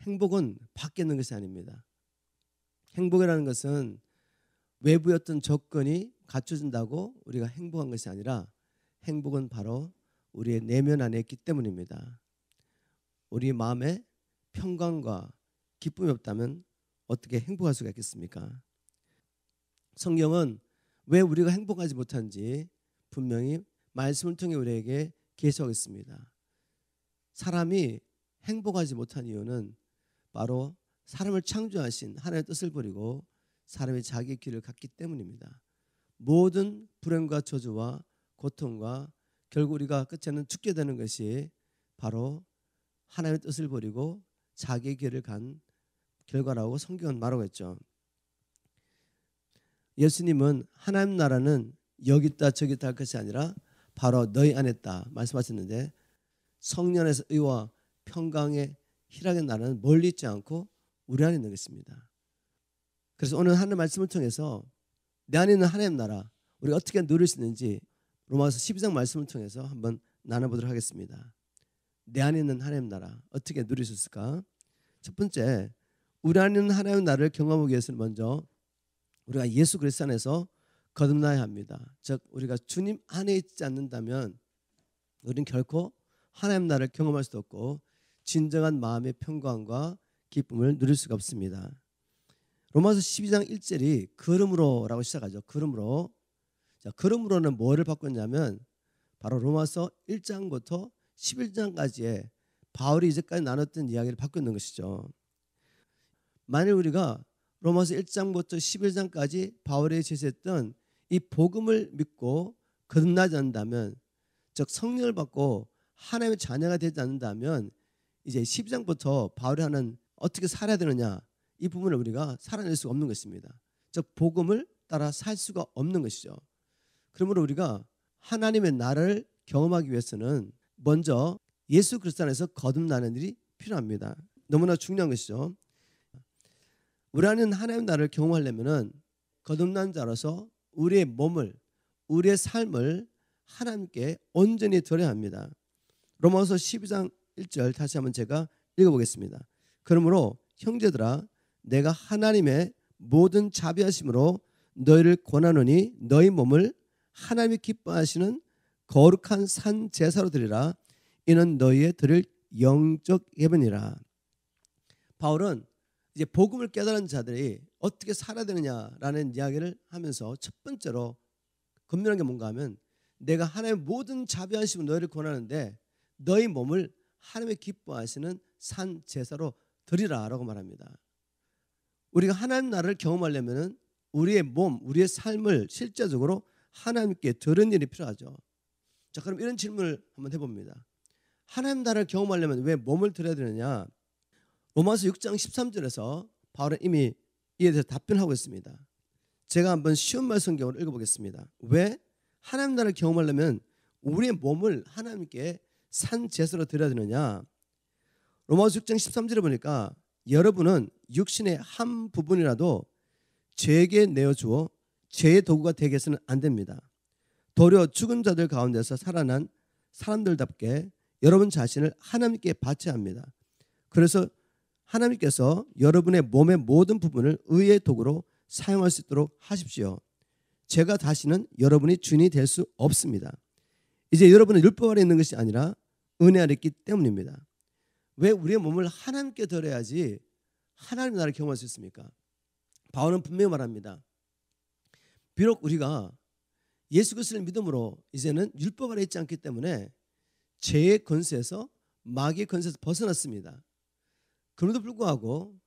행복은 밖에 있는 것이 아닙니다. 행복이라는 것은 외부의 어떤 조건이 갖춰진다고 우리가 행복한 것이 아니라 행복은 바로 우리의 내면 안에 있기 때문입니다. 우리 마음에 평강과 기쁨이 없다면 어떻게 행복할 수가 있겠습니까? 성경은 왜 우리가 행복하지 못한지 분명히 말씀을 통해 우리에게 계시하고 있습니다. 사람이 행복하지 못한 이유는 바로 사람을 창조하신 하나님의 뜻을 버리고 사람이 자기의 길을 갔기 때문입니다. 모든 불행과 저주와 고통과 결국 우리가 끝에는 죽게 되는 것이 바로 하나님의 뜻을 버리고 자기의 길을 간 결과라고 성경은 말하고 있죠. 예수님은 하나님 나라는 여기 있다 저기 있다 할 것이 아니라 바로 너희 안에 있다 말씀하셨는데, 성령에서 의와 평강의 희락의 나라는 멀리 있지 않고 우리 안에 있는 것입니다. 그래서 오늘 하나님 말씀을 통해서 내 안에 있는 하나님 나라 우리가 어떻게 누릴 수 있는지 로마서 12장 말씀을 통해서 한번 나눠보도록 하겠습니다. 내 안에 있는 하나님 나라 어떻게 누릴 수 있을까? 첫 번째, 우리 안에 있는 하나님 나라를 경험하기 위해서는 먼저 우리가 예수 그리스도 안에서 거듭나야 합니다. 즉 우리가 주님 안에 있지 않는다면 우리는 결코 하나님 나라를 경험할 수도 없고 진정한 마음의 평강과 기쁨을 누릴 수가 없습니다. 로마서 12장 1절이 그러므로라고 시작하죠. 그러므로. 자, 그러므로는 뭐를 바꿨냐면 바로 로마서 1장부터 11장까지의 바울이 이제까지 나눴던 이야기를 바꾸는 것이죠. 만일 우리가 로마서 1장부터 11장까지 바울이 제시했던 이 복음을 믿고 거듭나지 않는다면, 즉 성령을 받고 하나님의 자녀가 되지 않는다면 이제 12장부터 바울이 하는 어떻게 살아야 되느냐 이 부분을 우리가 살아낼 수가 없는 것입니다. 즉 복음을 따라 살 수가 없는 것이죠. 그러므로 우리가 하나님의 나라를 경험하기 위해서는 먼저 예수 그리스도 안에서 거듭나는 일이 필요합니다. 너무나 중요한 것이죠. 우리 안에 하나님의 나라를 경험하려면 거듭난 자로서 우리의 몸을, 우리의 삶을 하나님께 온전히 드려야 합니다. 로마서 12장 1절 다시 한번 제가 읽어보겠습니다. 그러므로 형제들아 내가 하나님의 모든 자비하심으로 너희를 권하노니 너희 몸을 하나님이 기뻐하시는 거룩한 산 제사로 드리라. 이는 너희의 드릴 영적 예배니라. 바울은 이제 복음을 깨달은 자들이 어떻게 살아야 되느냐라는 이야기를 하면서 첫 번째로 건면한 게 뭔가 하면 내가 하나님의 모든 자비하심으로 너희를 권하는데 너희 몸을 하나님의 기뻐하시는 산 제사로 드리라라고 말합니다. 우리가 하나님 나라를 경험하려면 우리의 몸, 우리의 삶을 실제적으로 하나님께 드리는 일이 필요하죠. 자, 그럼 이런 질문을 한번 해봅니다. 하나님 나라를 경험하려면 왜 몸을 드려야 되느냐? 로마서 6장 13절에서 바울은 이미 이에 대해서 답변하고 있습니다. 제가 한번 쉬운 말 성경을 읽어보겠습니다. 왜 하나님 나라를 경험하려면 우리의 몸을 하나님께 산 제사로 드려야 되느냐? 로마서 6장 13절에 보니까 여러분은 육신의 한 부분이라도 죄에게 내어주어 죄의 도구가 되게 해서는 안 됩니다. 도리어 죽은 자들 가운데서 살아난 사람들답게 여러분 자신을 하나님께 바쳐야 합니다. 그래서 하나님께서 여러분의 몸의 모든 부분을 의의 도구로 사용할 수 있도록 하십시오. 제가 다시는 여러분이 주인이 될 수 없습니다. 이제 여러분은 율법 아래 있는 것이 아니라 은혜 아래 있기 때문입니다. 왜 우리의 몸을 하나님께 드려야지 하나님 나라를 경험할 수 있습니까? 바울은 분명히 말합니다. 비록 우리가 예수 그리스도를 믿음으로 이제는 율법 아래 있지 않기 때문에 죄의 권세에서 마귀의 권세에서 벗어났습니다. 그럼에도 불구하고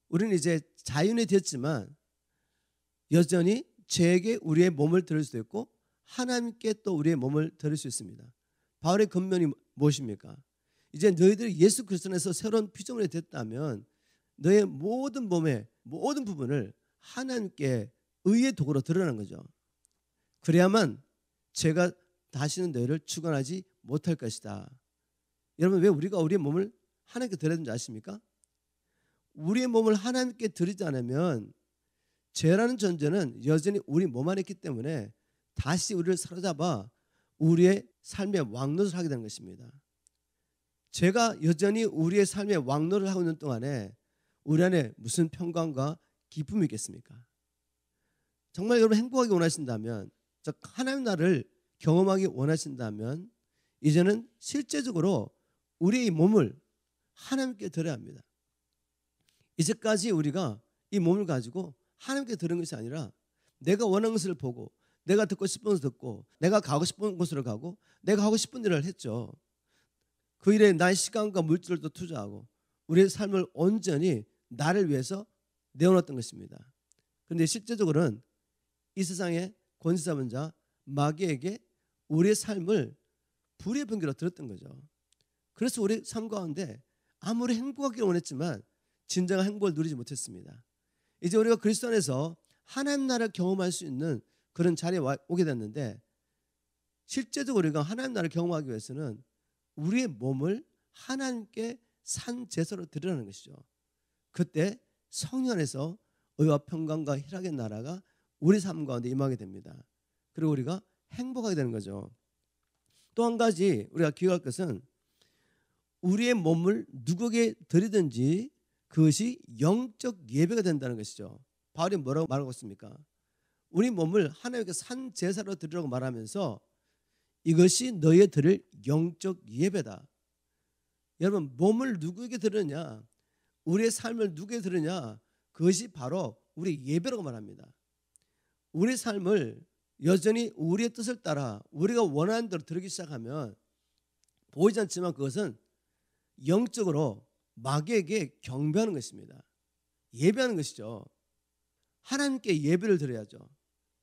우리는 이제 자유인이 되었지만 여전히 죄에게 우리의 몸을 드릴 수도 있고 하나님께 또 우리의 몸을 드릴 수 있습니다. 바울의 권면이 무엇입니까? 이제 너희들이 예수 그리스도 안에서 새로운 피조물이 됐다면 너의 모든 몸의 모든 부분을 하나님께 의의 도구로 드러나는 거죠. 그래야만 죄가 다시는 너희를 주관하지 못할 것이다. 여러분, 왜 우리가 우리의 몸을 하나님께 드려야 되는지 아십니까? 우리의 몸을 하나님께 드리지 않으면 죄라는 존재는 여전히 우리 몸 안에 있기 때문에 다시 우리를 사로잡아 우리의 삶의 왕노릇을 하게 되는 것입니다. 죄가 여전히 우리의 삶에 왕노를 하고 있는 동안에 우리 안에 무슨 평강과 기쁨이 있겠습니까? 정말 여러분 행복하기 원하신다면, 즉 하나님 나라를 경험하기 원하신다면 이제는 실제적으로 우리의 몸을 하나님께 드려야 합니다. 이제까지 우리가 이 몸을 가지고 하나님께 드린 것이 아니라 내가 원하는 것을 보고, 내가 듣고 싶은 것을 듣고, 내가 가고 싶은 곳으로 가고, 내가 하고 싶은 일을 했죠. 그 일에 나의 시간과 물질을 또 투자하고 우리의 삶을 온전히 나를 위해서 내어놨던 것입니다. 그런데 실제적으로는 이 세상의 권세 잡은 자 마귀에게 우리의 삶을 불의 번개로 들었던 거죠. 그래서 우리 삶 가운데 아무리 행복하기를 원했지만 진정한 행복을 누리지 못했습니다. 이제 우리가 그리스도 안에서 하나님 나라를 경험할 수 있는 그런 자리에 오게 됐는데, 실제적으로 우리가 하나님 나라를 경험하기 위해서는 우리의 몸을 하나님께 산 제사로 드리라는 것이죠. 그때 성령 안에서 의와 평강과 희락의 나라가 우리 삶 가운데 임하게 됩니다. 그리고 우리가 행복하게 되는 거죠. 또 한 가지 우리가 기억할 것은 우리의 몸을 누구에게 드리든지 그것이 영적 예배가 된다는 것이죠. 바울이 뭐라고 말하고 있습니까? 우리 몸을 하나님께 산 제사로 드리라고 말하면서 이것이 너희에 드릴 영적 예배다. 여러분, 몸을 누구에게 드리느냐, 우리의 삶을 누구에게 드리느냐, 그것이 바로 우리 예배라고 말합니다. 우리 삶을 여전히 우리의 뜻을 따라 우리가 원하는 대로 드리기 시작하면 보이지 않지만 그것은 영적으로 마귀에게 경배하는 것입니다. 예배하는 것이죠. 하나님께 예배를 드려야죠.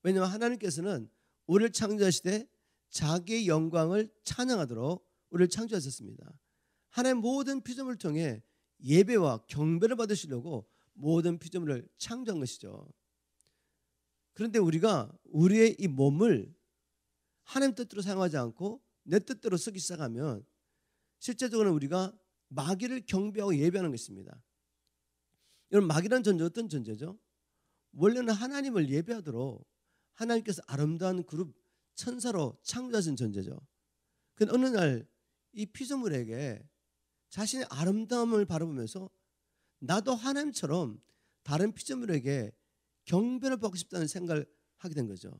왜냐하면 하나님께서는 우리를 창조하시되 자기의 영광을 찬양하도록 우리를 창조하셨습니다. 하나님 모든 피조물을 통해 예배와 경배를 받으시려고 모든 피조물을 창조한 것이죠. 그런데 우리가 우리의 이 몸을 하나님 뜻대로 사용하지 않고 내 뜻대로 쓰기 시작하면 실제적으로 우리가 마귀를 경배하고 예배하는 것입니다. 여러분, 마귀라는 존재가 어떤 존재죠? 원래는 하나님을 예배하도록 하나님께서 아름다운 그룹 천사로 창조하신 존재죠. 그런데 어느 날 이 피조물에게 자신의 아름다움을 바라보면서 나도 하나님처럼 다른 피조물에게 경배를 받고 싶다는 생각을 하게 된 거죠.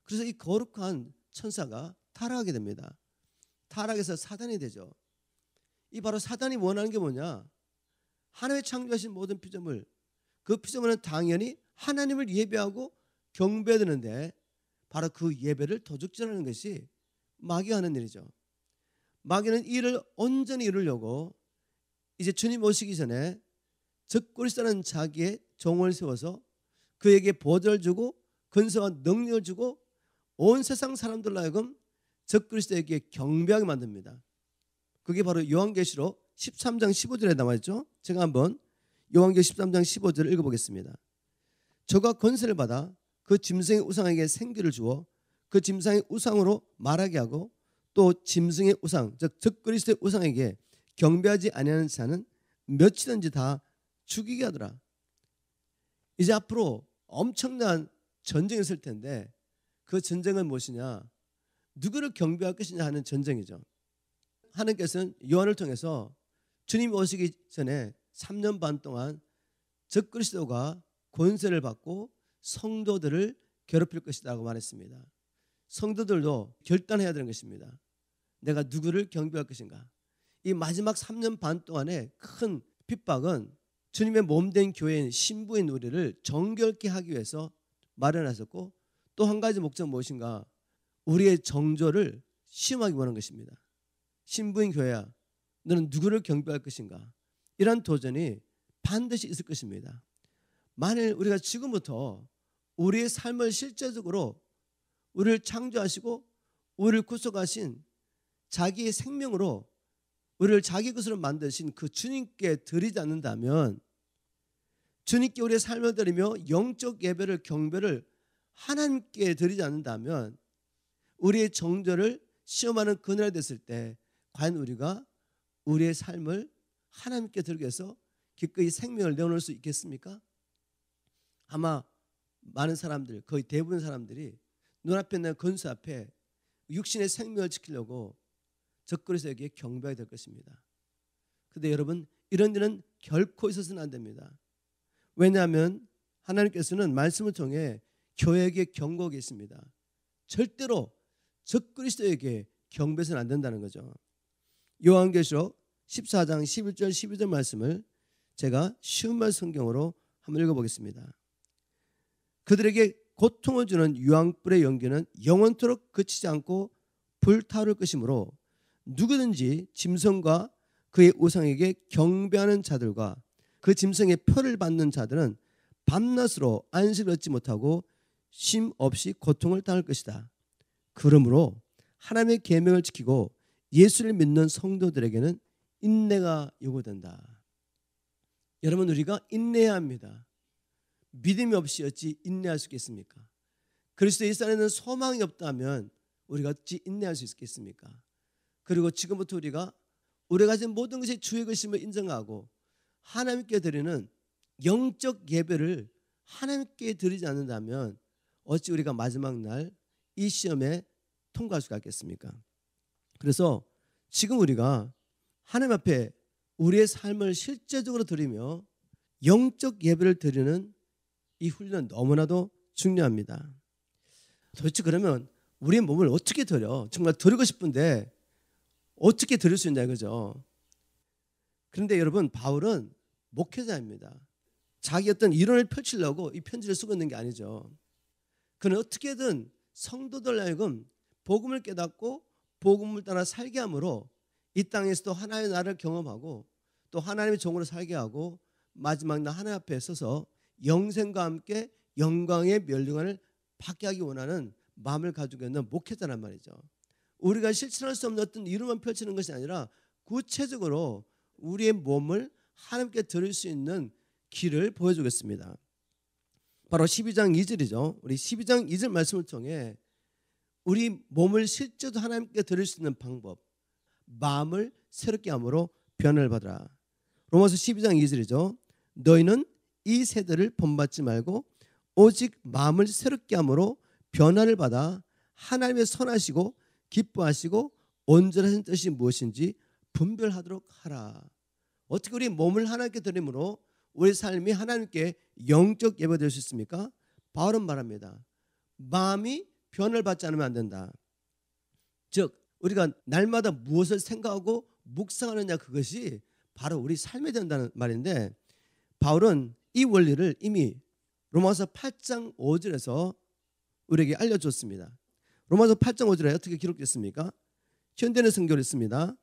그래서 이 거룩한 천사가 타락하게 됩니다. 타락해서 사단이 되죠. 이 바로 사단이 원하는 게 뭐냐? 하나님의 창조하신 모든 피조물, 그 피조물은 당연히 하나님을 예배하고 경배되는데 바로 그 예배를 도둑질하는 것이 마귀가 하는 일이죠. 마귀는 이 일을 온전히 이루려고 이제 주님 오시기 전에 적그리스도라는 자기의 종을 세워서 그에게 보좌를 주고 권세와 능력을 주고 온 세상 사람들로 하여금 적그리스도에게 경배하게 만듭니다. 그게 바로 요한계시록 13장 15절에 나와 있죠. 제가 한번 요한계시록 13장 15절을 읽어보겠습니다. 저가 권세를 받아 그 짐승의 우상에게 생기를 주어 그 짐승의 우상으로 말하게 하고 또 짐승의 우상, 즉 적그리스도의 우상에게 경배하지 아니하는 자는 몇이든지 다 죽이게 하더라. 이제 앞으로 엄청난 전쟁이 있을 텐데 그 전쟁은 무엇이냐? 누구를 경배할 것이냐 하는 전쟁이죠. 하나님께서는 요한을 통해서 주님 오시기 전에 3년 반 동안 적그리스도가 권세를 받고 성도들을 괴롭힐 것이라고 말했습니다. 성도들도 결단해야 되는 것입니다. 내가 누구를 경배할 것인가? 이 마지막 3년 반 동안의 큰 핍박은 주님의 몸된 교회인 신부인 우리를 정결케 하기 위해서 마련하셨고, 또 한 가지 목적 무엇인가? 우리의 정조를 시험하기 원한 것입니다. 신부인 교회야, 너는 누구를 경배할 것인가? 이런 도전이 반드시 있을 것입니다. 만일 우리가 지금부터 우리의 삶을 실제적으로 우리를 창조하시고 우리를 구속하신 자기의 생명으로 우리를 자기 것으로 만드신 그 주님께 드리지 않는다면, 주님께 우리의 삶을 드리며 영적 예배를 경배를 하나님께 드리지 않는다면 우리의 정죄를 시험하는 그날이 됐을 때 과연 우리가 우리의 삶을 하나님께 드리기 위해서 기꺼이 생명을 내어놓을 수 있겠습니까? 아마 많은 사람들, 거의 대부분 사람들이 눈앞에 있는 권수 앞에 육신의 생명을 지키려고 적그리스도에게 경배하게 될 것입니다. 그런데 여러분, 이런 일은 결코 있어서는 안 됩니다. 왜냐하면 하나님께서는 말씀을 통해 교회에게 경고하고 계십니다. 절대로 적그리스도에게 경배해서는 안 된다는 거죠. 요한계시록 14장 11절 12절 말씀을 제가 쉬운 말 성경으로 한번 읽어보겠습니다. 그들에게 고통을 주는 유황불의 연기는 영원토록 그치지 않고 불타오를 것이므로 누구든지 짐승과 그의 우상에게 경배하는 자들과 그 짐승의 표를 받는 자들은 밤낮으로 안식을 얻지 못하고 쉼 없이 고통을 당할 것이다. 그러므로 하나님의 계명을 지키고 예수를 믿는 성도들에게는 인내가 요구된다. 여러분, 우리가 인내해야 합니다. 믿음이 없이 어찌 인내할 수 있겠습니까? 그리스도 예수 안에는 소망이 없다면 우리가 어찌 인내할 수 있겠습니까? 그리고 지금부터 우리가 가진 모든 것이 주의 것임을 인정하고 하나님께 드리는 영적 예배를 하나님께 드리지 않는다면 어찌 우리가 마지막 날 이 시험에 통과할 수가 있겠습니까? 그래서 지금 우리가 하나님 앞에 우리의 삶을 실제적으로 드리며 영적 예배를 드리는 이 훈련은 너무나도 중요합니다. 도대체 그러면 우리의 몸을 어떻게 드려? 정말 드리고 싶은데 어떻게 드릴 수 있냐 이거죠. 그런데 여러분, 바울은 목회자입니다. 자기 어떤 이론을 펼치려고 이 편지를 쓰고 있는 게 아니죠. 그는 어떻게든 성도들 하여금 복음을 깨닫고 복음을 따라 살게 함으로 이 땅에서도 하나님의 나라를 경험하고 또 하나님의 종으로 살게 하고 마지막 날 하나님 앞에 서서 영생과 함께 영광의 멸류관을 받게 하기 원하는 마음을 가지고 있는 목회자란 말이죠. 우리가 실천할 수 없는 어떤 이론만 펼치는 것이 아니라 구체적으로 우리의 몸을 하나님께 드릴 수 있는 길을 보여주겠습니다. 바로 12장 2절이죠. 우리 12장 2절 말씀을 통해 우리 몸을 실제로 하나님께 드릴 수 있는 방법, 마음을 새롭게 함으로 변화를 받으라. 로마서 12장 2절이죠. 너희는 이 세대를 본받지 말고 오직 마음을 새롭게 함으로 변화를 받아 하나님의 선하시고 기뻐하시고 온전하신 뜻이 무엇인지 분별하도록 하라. 어떻게 우리 몸을 하나님께 드림으로 우리 삶이 하나님께 영적 예배가 될 수 있습니까? 바울은 말합니다. 마음이 변화를 받지 않으면 안 된다. 즉 우리가 날마다 무엇을 생각하고 묵상하느냐, 그것이 바로 우리 삶이 된다는 말인데, 바울은 이 원리를 이미 로마서 8장 5절에서 우리에게 알려줬습니다. 로마서 8장 5절에 어떻게 기록됐습니까? 현대는 성경을 읽습니다.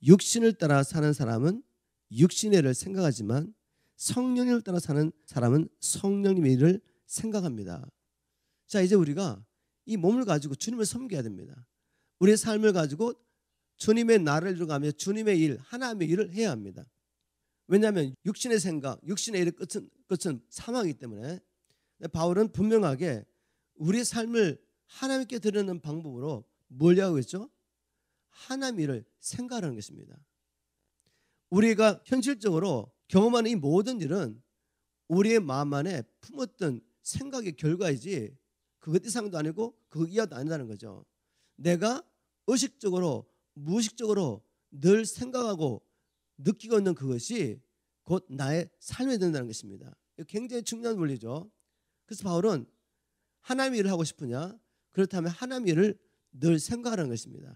육신을 따라 사는 사람은 육신의 일을 생각하지만 성령님을 따라 사는 사람은 성령님의 일을 생각합니다. 자, 이제 우리가 이 몸을 가지고 주님을 섬겨야 됩니다. 우리의 삶을 가지고 주님의 나라를 이루어가며 주님의 일, 하나님의 일을 해야 합니다. 왜냐하면 육신의 생각, 육신의 일의 끝은 사망이기 때문에 바울은 분명하게 우리의 삶을 하나님께 드리는 방법으로 뭘 하고 있죠? 하나님의 일을 생각하는 것입니다. 우리가 현실적으로 경험하는 이 모든 일은 우리의 마음 안에 품었던 생각의 결과이지 그것 이상도 아니고 그것 이하도 아니라는 거죠. 내가 의식적으로 무의식적으로 늘 생각하고 느끼고 있는 그것이 곧 나의 삶이 된다는 것입니다. 이거 굉장히 중요한 원리죠. 그래서 바울은 하나님의 일을 하고 싶으냐? 그렇다면 하나님의 일을 늘 생각하는 것입니다.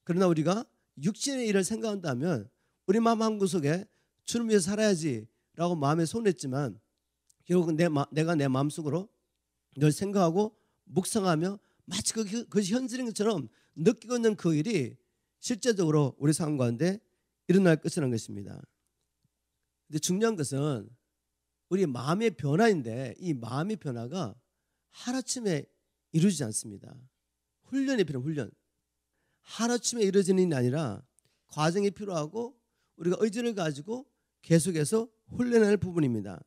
그러나 우리가 육신의 일을 생각한다면 우리 마음 한구석에 주님을 위해서 살아야지라고 마음에 손했지만 결국 내가 내 마음속으로 늘 생각하고 묵상하며 마치 그것이 현실인 것처럼 느끼고 있는 그 일이 실제적으로 우리 삶 가운데 일어날 것이라는 것입니다. 근데 중요한 것은 우리 마음의 변화인데 이 마음의 변화가 하루아침에 이루어지지 않습니다. 훈련이 필요한 훈련. 하루아침에 이루어지는 일이 아니라 과정이 필요하고 우리가 의지를 가지고 계속해서 훈련할 부분입니다.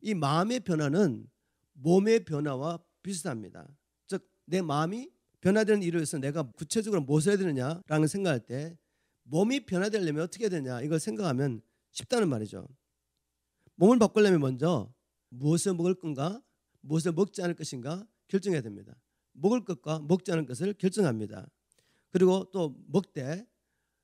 이 마음의 변화는 몸의 변화와 비슷합니다. 즉 내 마음이 변화되는 일을 위해서 내가 구체적으로 무엇을 해야 되느냐라는 생각할 때 몸이 변화되려면 어떻게 해야 되냐 이걸 생각하면 쉽다는 말이죠. 몸을 바꾸려면 먼저 무엇을 먹을 건가 무엇을 먹지 않을 것인가 결정해야 됩니다. 먹을 것과 먹지 않을 것을 결정합니다. 그리고 또 먹되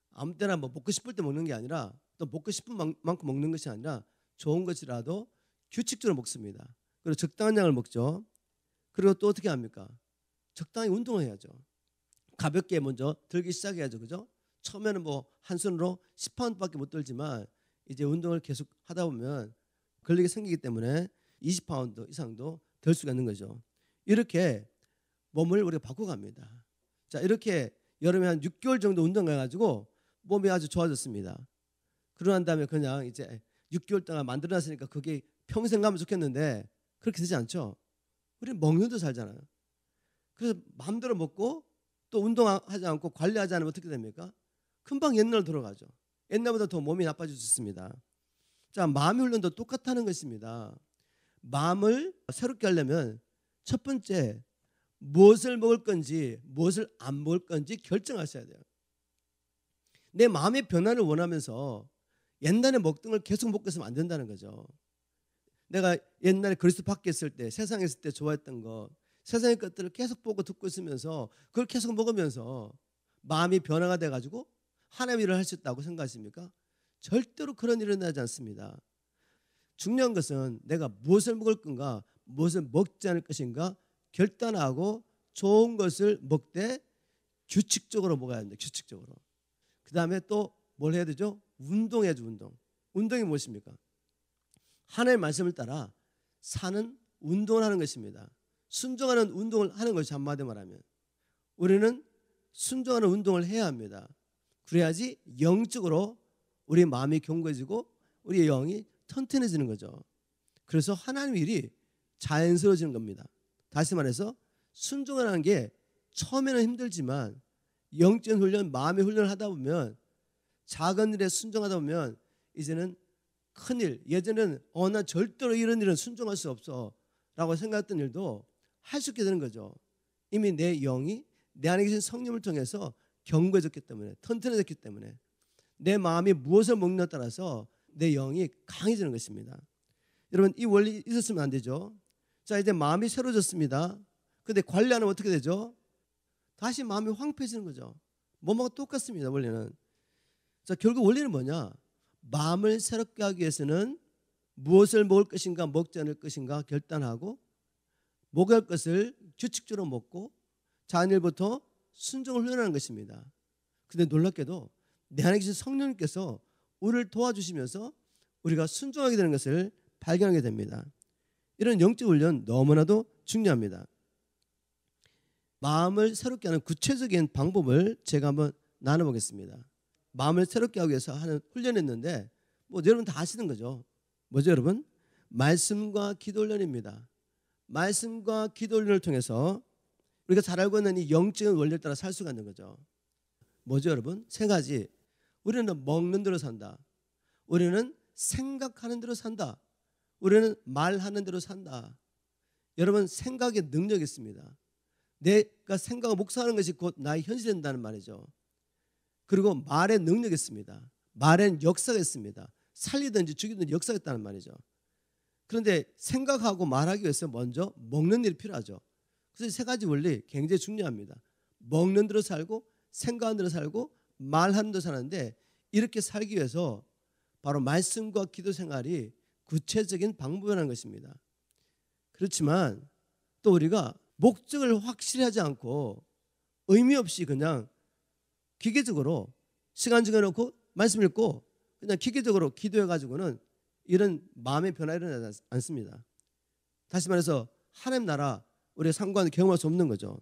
아무 때나 뭐 먹고 싶을 때 먹는 게 아니라 또 먹고 싶은 만큼 먹는 것이 아니라 좋은 것이라도 규칙적으로 먹습니다. 그리고 적당한 양을 먹죠. 그리고 또 어떻게 합니까? 적당히 운동을 해야죠. 가볍게 먼저 들기 시작해야죠. 그죠? 처음에는 뭐 한 손으로 10파운드밖에 못 들지만 이제 운동을 계속 하다 보면 근력이 생기기 때문에 20파운드 이상도 들 수가 있는 거죠. 이렇게 몸을 우리가 바꿔갑니다. 자, 이렇게 여름에 한 6개월 정도 운동해가지고 몸이 아주 좋아졌습니다. 그러고 난 다음에 그냥 이제 6개월 동안 만들어놨으니까 그게 평생 가면 좋겠는데 그렇게 되지 않죠. 우리는 먹는 데 살잖아요. 그래서 마음대로 먹고 또 운동하지 않고 관리하지 않으면 어떻게 됩니까? 금방 옛날로 돌아가죠. 옛날보다 더 몸이 나빠질 수 있습니다. 자, 마음의 훈련도 똑같다는 것입니다. 마음을 새롭게 하려면 첫 번째 무엇을 먹을 건지 무엇을 안 먹을 건지 결정하셔야 돼요. 내 마음의 변화를 원하면서 옛날에 먹던 걸 계속 먹고 있으면 안 된다는 거죠. 내가 옛날에 그리스도 밖에 있을 때 세상에 있을 때 좋아했던 거 세상의 것들을 계속 보고 듣고 있으면서 그걸 계속 먹으면서 마음이 변화가 돼가지고 하나님의 일을 할 수 있다고 생각하십니까? 절대로 그런 일은 일어나지 않습니다. 중요한 것은 내가 무엇을 먹을 건가 무엇을 먹지 않을 것인가 결단하고 좋은 것을 먹되 규칙적으로 먹어야 합니다. 규칙적으로. 그 다음에 또 뭘 해야 되죠? 운동해야죠. 운동. 운동이 무엇입니까? 하나님의 말씀을 따라 사는 운동을 하는 것입니다. 순종하는 운동을 하는 것이 한마디로 말하면 우리는 순종하는 운동을 해야 합니다. 그래야지 영적으로 우리 마음이 견고해지고 우리의 영이 튼튼해지는 거죠. 그래서 하나님의 일이 자연스러워지는 겁니다. 다시 말해서 순종하는 게 처음에는 힘들지만 영적인 훈련, 마음의 훈련을 하다 보면 작은 일에 순종하다 보면 이제는 큰일, 예전에는 난 절대로 이런 일은 순종할 수 없어 라고 생각했던 일도 할 수 있게 되는 거죠. 이미 내 영이 내 안에 계신 성령을 통해서 견고해졌기 때문에 튼튼해졌기 때문에 내 마음이 무엇을 먹느냐에 따라서 내 영이 강해지는 것입니다. 여러분 이 원리 있었으면 안 되죠. 자 이제 마음이 새로워졌습니다. 근데 관리 안 하면 어떻게 되죠? 다시 마음이 황폐해지는 거죠. 뭐뭐가 똑같습니다. 원리는. 자 결국 원리는 뭐냐? 마음을 새롭게 하기 위해서는 무엇을 먹을 것인가 먹지 않을 것인가 결단하고 먹을 것을 규칙적으로 먹고 자연일부터 순종을 훈련하는 것입니다. 그런데 놀랍게도 내 안에 계신 성령님께서 우리를 도와주시면서 우리가 순종하게 되는 것을 발견하게 됩니다. 이런 영적 훈련 너무나도 중요합니다. 마음을 새롭게 하는 구체적인 방법을 제가 한번 나눠보겠습니다. 마음을 새롭게 하기 위해서 하는 훈련했는데 뭐 여러분 다 아시는 거죠. 뭐죠 여러분? 말씀과 기도 훈련입니다. 말씀과 기도 훈련을 통해서 우리가 잘 알고 있는 이 영적인 원리를 따라 살 수가 있는 거죠. 뭐죠 여러분? 세 가지. 우리는 먹는 대로 산다. 우리는 생각하는 대로 산다. 우리는 말하는 대로 산다. 여러분 생각에 능력이 있습니다. 내가 생각을 묵상하는 것이 곧 나의 현실이 된다는 말이죠. 그리고 말에 능력이 있습니다. 말에는 역사가 있습니다. 살리든지 죽이든지 역사가 있다는 말이죠. 그런데 생각하고 말하기 위해서 먼저 먹는 일이 필요하죠. 그래서 세 가지 원리 굉장히 중요합니다. 먹는 대로 살고 생각하는 대로 살고 말하는 대로 사는데 이렇게 살기 위해서 바로 말씀과 기도 생활이 구체적인 방법이라는 것입니다. 그렇지만 또 우리가 목적을 확실히 하지 않고 의미 없이 그냥 기계적으로 시간 정해놓고 말씀 읽고 그냥 기계적으로 기도해가지고는 이런 마음의 변화가 일어나지 않습니다. 다시 말해서 하나님 나라 우리가 상관을 경험할 수 없는 거죠.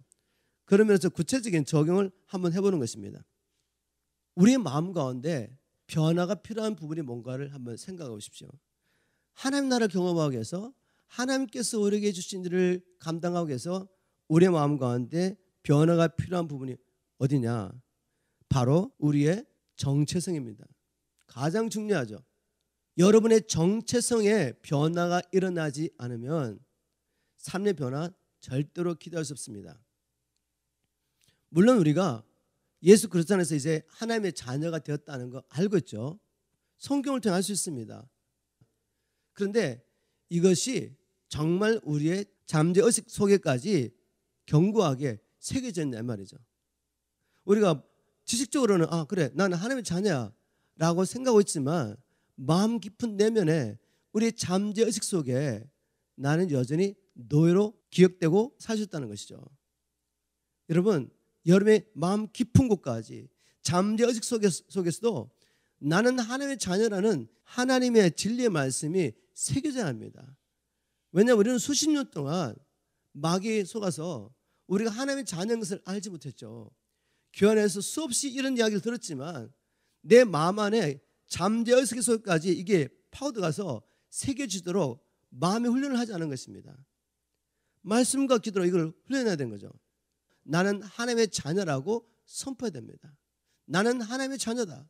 그러면서 구체적인 적용을 한번 해보는 것입니다. 우리의 마음 가운데 변화가 필요한 부분이 뭔가를 한번 생각해 보십시오. 하나님 나라를 경험하기 위해서 하나님께서 우리에게 해주신 일을 감당하기 위해서 우리의 마음 가운데 변화가 필요한 부분이 어디냐? 바로 우리의 정체성입니다. 가장 중요하죠. 여러분의 정체성에 변화가 일어나지 않으면 삶의 변화 절대로 기대할 수 없습니다. 물론 우리가 예수 그리스도 안에서 이제 하나님의 자녀가 되었다는 거 알고 있죠. 성경을 통해 알 수 있습니다. 그런데 이것이 정말 우리의 잠재의식 속에까지 견고하게 새겨져 있냐 말이죠. 우리가 지식적으로는 그래 나는 하나님의 자녀야 라고 생각하고 있지만 마음 깊은 내면에 우리의 잠재의식 속에 나는 여전히 노예로 기억되고 살 수 있다는 것이죠. 여러분, 여러분의 마음 깊은 곳까지 잠재의식 속에서도 나는 하나님의 자녀라는 하나님의 진리의 말씀이 새겨져야 합니다. 왜냐하면 우리는 수십 년 동안 마귀에 속아서 우리가 하나님의 자녀인 것을 알지 못했죠. 교회 안에서 수없이 이런 이야기를 들었지만 내 마음 안에 잠재의식 속까지 이게 파고들어가서 새겨지도록 마음의 훈련을 하지 않은 것입니다. 말씀과 기도로 이걸 훈련해야 되는 거죠. 나는 하나님의 자녀라고 선포해야 됩니다. 나는 하나님의 자녀다.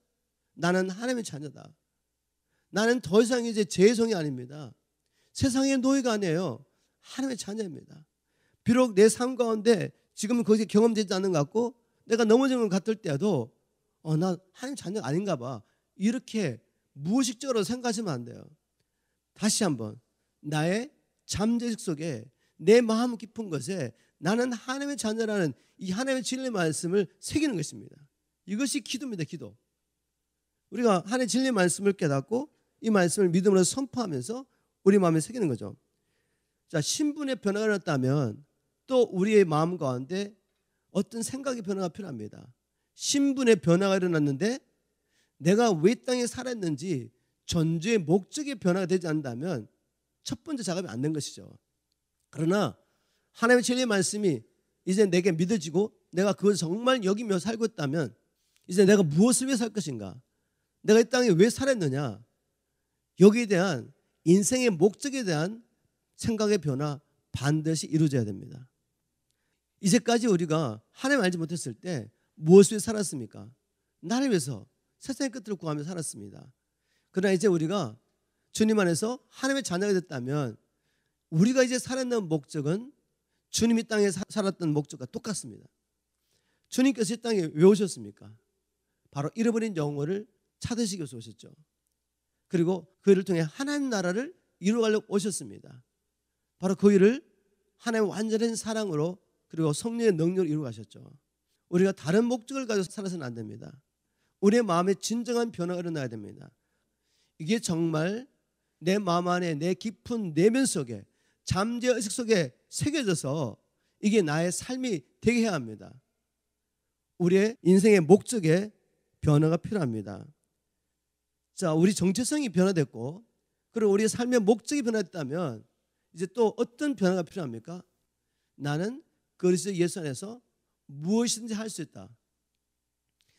나는 하나님의 자녀다. 나는 더 이상 이제 제 성이 아닙니다. 세상의 노예가 아니에요. 하나님의 자녀입니다. 비록 내 삶 가운데 지금은 거기에 경험되지 않는 것 같고 내가 넘어지는 것 같을 때도 나 하나님 자녀가 아닌가 봐. 이렇게 무의식적으로 생각하시면 안 돼요. 다시 한번 나의 잠재의식 속에 내 마음 깊은 것에 나는 하나님의 자녀라는 이 하나님의 진리의 말씀을 새기는 것입니다. 이것이 기도입니다. 기도. 우리가 하나님의 진리의 말씀을 깨닫고 이 말씀을 믿음으로 선포하면서 우리 마음에 새기는 거죠. 자, 신분의 변화가 일어났다면 또 우리의 마음 가운데 어떤 생각의 변화가 필요합니다. 신분의 변화가 일어났는데 내가 왜 땅에 살았는지 전주의 목적의 변화가 되지 않는다면 첫 번째 작업이 안 된 것이죠. 그러나 하나님의 진리의 말씀이 이제 내게 믿어지고 내가 그걸 정말 여기며 살고 있다면 이제 내가 무엇을 위해 살 것인가? 내가 이 땅에 왜 살았느냐? 여기에 대한 인생의 목적에 대한 생각의 변화 반드시 이루어져야 됩니다. 이제까지 우리가 하나님 알지 못했을 때 무엇을 위해 살았습니까? 나를 위해서 세상의 끝을 구하며 살았습니다. 그러나 이제 우리가 주님 안에서 하나님의 자녀가 됐다면 우리가 이제 살았는 목적은 주님이 땅에 살았던 목적과 똑같습니다. 주님께서 이 땅에 왜 오셨습니까? 바로 잃어버린 영혼을 찾으시기 위해서 오셨죠. 그리고 그 일을 통해 하나님 나라를 이루어가려고 오셨습니다. 바로 그 일을 하나님의 완전한 사랑으로 그리고 성령의 능력으로 이루어가셨죠. 우리가 다른 목적을 가지고 살아서는 안 됩니다. 우리의 마음에 진정한 변화가 일어나야 됩니다. 이게 정말 내 마음 안에 내 깊은 내면 속에 잠재의식 속에 새겨져서 이게 나의 삶이 되게 해야 합니다. 우리의 인생의 목적에 변화가 필요합니다. 자, 우리 정체성이 변화됐고 그리고 우리의 삶의 목적이 변화됐다면 이제 또 어떤 변화가 필요합니까? 나는 그리스도 예수 안에서 무엇이든지 할 수 있다.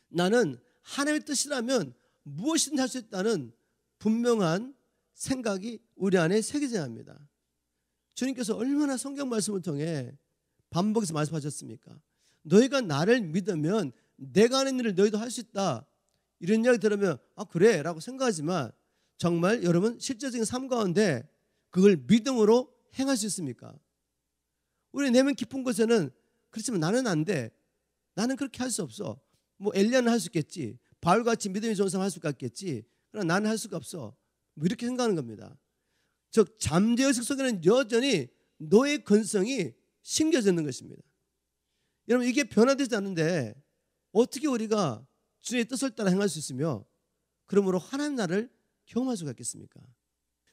나는 하나님의 뜻이라면 무엇이든지 할 수 있다는 분명한 생각이 우리 안에 새겨져야 합니다. 주님께서 얼마나 성경 말씀을 통해 반복해서 말씀하셨습니까? 너희가 나를 믿으면 내가 하는 일을 너희도 할 수 있다. 이런 이야기 들으면 그래 라고 생각하지만 정말 여러분 실제적인 삶 가운데 그걸 믿음으로 행할 수 있습니까? 우리 내면 깊은 곳에는 그렇지만 나는 안 돼. 나는 그렇게 할 수 없어. 뭐 엘리야는 할 수 있겠지. 바울같이 믿음이 좋은 사람 할 수가 있겠지. 그러나 나는 할 수가 없어. 뭐 이렇게 생각하는 겁니다. 즉 잠재의식 속에는 여전히 너의 근성이 심겨져 있는 것입니다. 여러분 이게 변화되지 않는데 어떻게 우리가 주님의 뜻을 따라 행할 수 있으며 그러므로 하나님 나라를 경험할 수가 있겠습니까?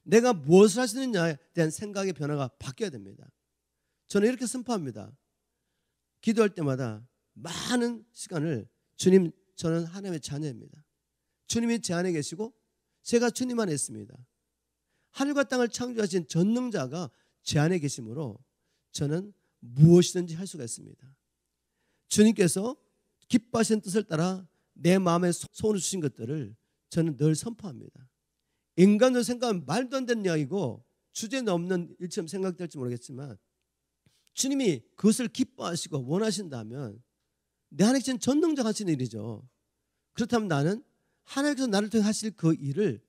내가 무엇을 할 수 있느냐에 대한 생각의 변화가 바뀌어야 됩니다. 저는 이렇게 선포합니다. 기도할 때마다 많은 시간을 주님 저는 하나님의 자녀입니다. 주님이 제 안에 계시고 제가 주님 안에 있습니다. 하늘과 땅을 창조하신 전능자가 제 안에 계시므로 저는 무엇이든지 할 수가 있습니다. 주님께서 기뻐하시는 뜻을 따라 내 마음에 소원을 주신 것들을 저는 늘 선포합니다. 인간으로 생각하면 말도 안 되는 이야기고 주제는 없는 일처럼 생각될지 모르겠지만 주님이 그것을 기뻐하시고 원하신다면 내 안에 계신 전능자가 하시는 일이죠. 그렇다면 나는 하나님께서 나를 통해 하실 그 일을